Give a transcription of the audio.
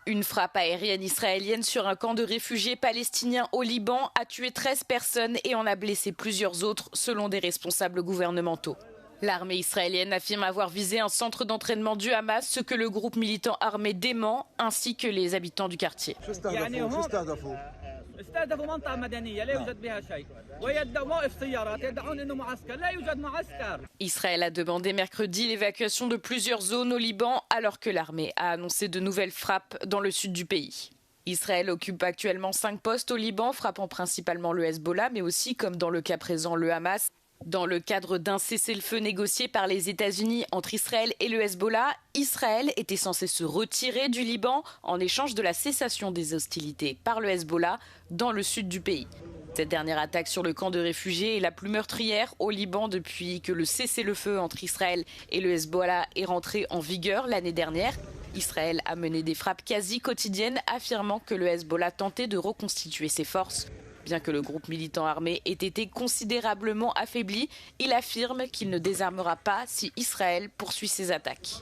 Une frappe aérienne israélienne sur un camp de réfugiés palestiniens au Liban a tué 13 personnes et en a blessé plusieurs autres, selon des responsables gouvernementaux. L'armée israélienne affirme avoir visé un centre d'entraînement du Hamas, ce que le groupe militant armé dément, ainsi que les habitants du quartier. Israël a demandé mercredi l'évacuation de plusieurs zones au Liban, alors que l'armée a annoncé de nouvelles frappes dans le sud du pays. Israël occupe actuellement 5 postes au Liban, frappant principalement le Hezbollah, mais aussi, comme dans le cas présent, le Hamas. Dans le cadre d'un cessez-le-feu négocié par les États-Unis entre Israël et le Hezbollah, Israël était censé se retirer du Liban en échange de la cessation des hostilités par le Hezbollah dans le sud du pays. Cette dernière attaque sur le camp de réfugiés est la plus meurtrière au Liban depuis que le cessez-le-feu entre Israël et le Hezbollah est rentré en vigueur l'année dernière. Israël a mené des frappes quasi quotidiennes, affirmant que le Hezbollah tentait de reconstituer ses forces. Bien que le groupe militant armé ait été considérablement affaibli, il affirme qu'il ne désarmera pas si Israël poursuit ses attaques.